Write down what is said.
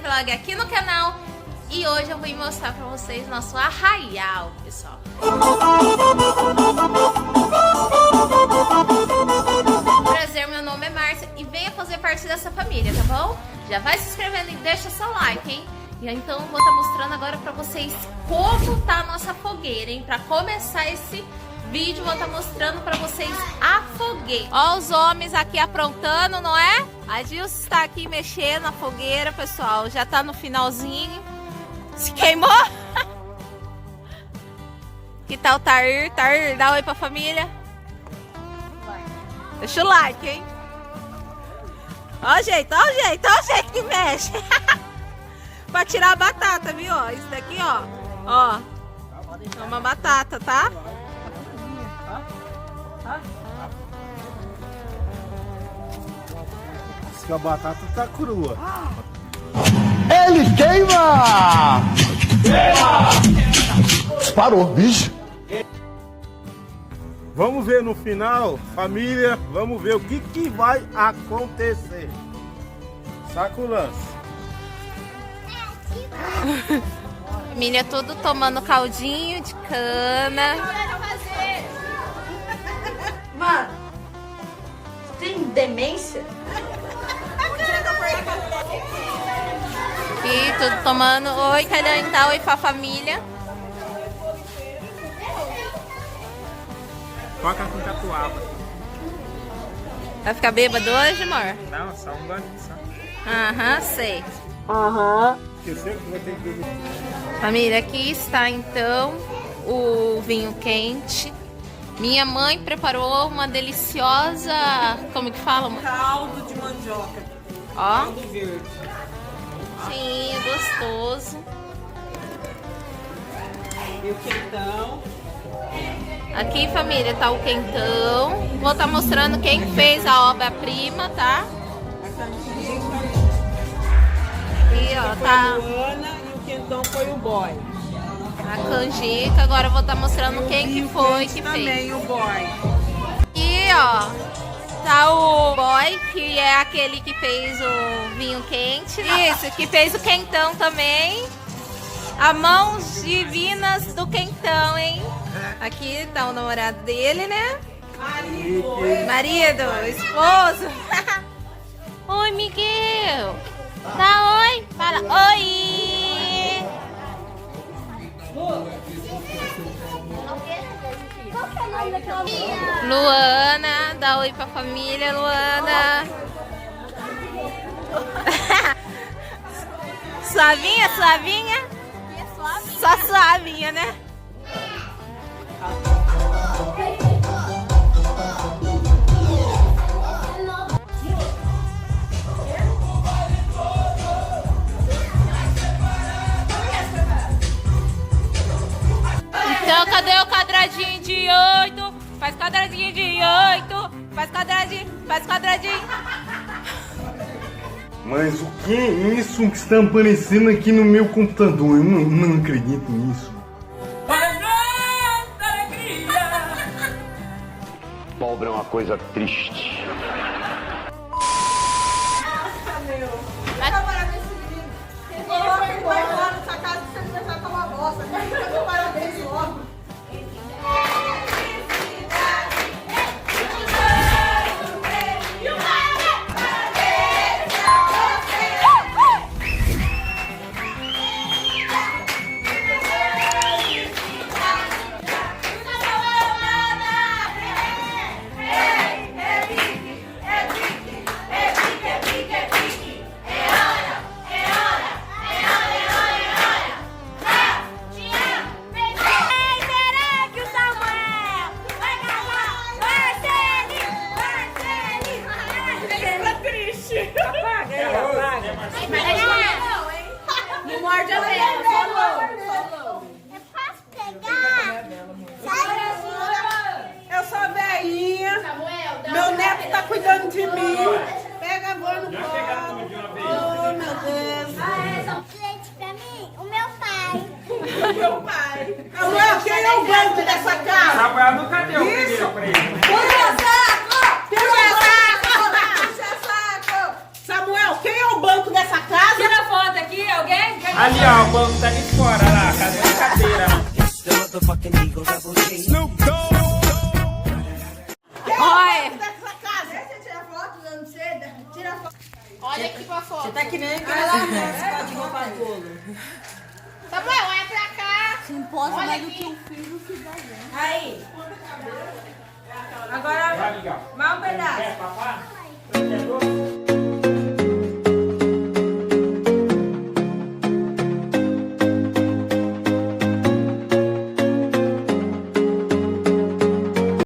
vlog aqui no canal. E hoje eu vim mostrar pra vocês nosso arraial, pessoal. Prazer, meu nome é Márcia e venha fazer parte dessa família, tá bom? Já vai se inscrevendo e deixa seu like, hein? E então eu vou estar mostrando agora pra vocês como tá a nossa fogueira, hein? Pra começar esse vídeo, vou estar mostrando pra vocês a fogueira. Ó os homens aqui aprontando, não é? A Gilson está aqui mexendo na fogueira, pessoal. Já tá no finalzinho. Se queimou? Que tal o Tair? Tair, dá oi pra família. Deixa o like, hein? Ó o jeito, ó o jeito, ó o jeito que mexe. Pra tirar a batata, viu? Ó, isso daqui, ó. Ó. É uma batata, tá? Diz que a batata tá crua. Ele queima! Queima! Parou, bicho. Vamos ver no final, família, vamos ver o que vai acontecer. Saca o lance. Família tudo tomando caldinho de cana. Mano, você tem demência? E tudo tomando. Oi, Calhão, tá? Oi pra família. Coca com catuaba. Vai ficar bêbado hoje, amor? Não, só um golinho só. Aham, sei. Esqueceu que vai ter que beber. Família, aqui está então o vinho quente. Minha mãe preparou uma deliciosa, como que fala? Caldo de mandioca. Ó, Caldo verde. sim, gostoso. E o quentão. Aqui, família, tá o quentão. Vou estar mostrando quem fez a obra-prima, tá? E ó, Foi a tá Luana e o quentão foi o boy. a canjica. Agora eu vou estar mostrando quem que foi que fez. Também o boy. E ó, tá o boy, que é aquele que fez o vinho quente. Isso, que fez o quentão também. A mãos divinas do quentão, hein? Aqui tá o namorado dele, né? Marido, esposo. Oi, Miguel. Dá oi. Fala oi. Luana, dá oi pra família, Luana. Suavinha, suavinha? Só suavinha, né? Então, cadê o quadradinho de 8? Faz quadradinho de 8. Faz quadradinho, faz quadradinho. Mas o que é isso que está aparecendo aqui no meu computador? Eu não acredito nisso. Pobre é uma coisa triste. Vai trabalhar nesse menino. Coloca ele vai embora dessa casa que você vai tomar bosta. Fica parabéns logo. Não morde a vela, falou. Eu posso pegar? Eu sou velhinha. Meu neto tá cuidando de mim. Pega a boa no colo. Oh, meu Deus. Leite pra mim? O meu pai. Meu pai. Samuel, quem é o banco dessa casa? Samuel nunca deu Isso. primeiro pra ele. Puxa saco! Puxa saco! Puxa saco! Samuel, quem é o banco dessa casa? Tira a foto aqui. banco tá de fora lá, cadê a cadeira? Olha, Dessa casa. Deixa eu tirar foto, eu não sei. Tira foto. olha aqui pra foto. Tá que nem aquela música de roubar bolo. Samuel, olha pra cá. Não posso Olha mais do aqui. que um filho que dá dentro. Aí. Agora, Vai ligar. mais um pedaço. Quer papar?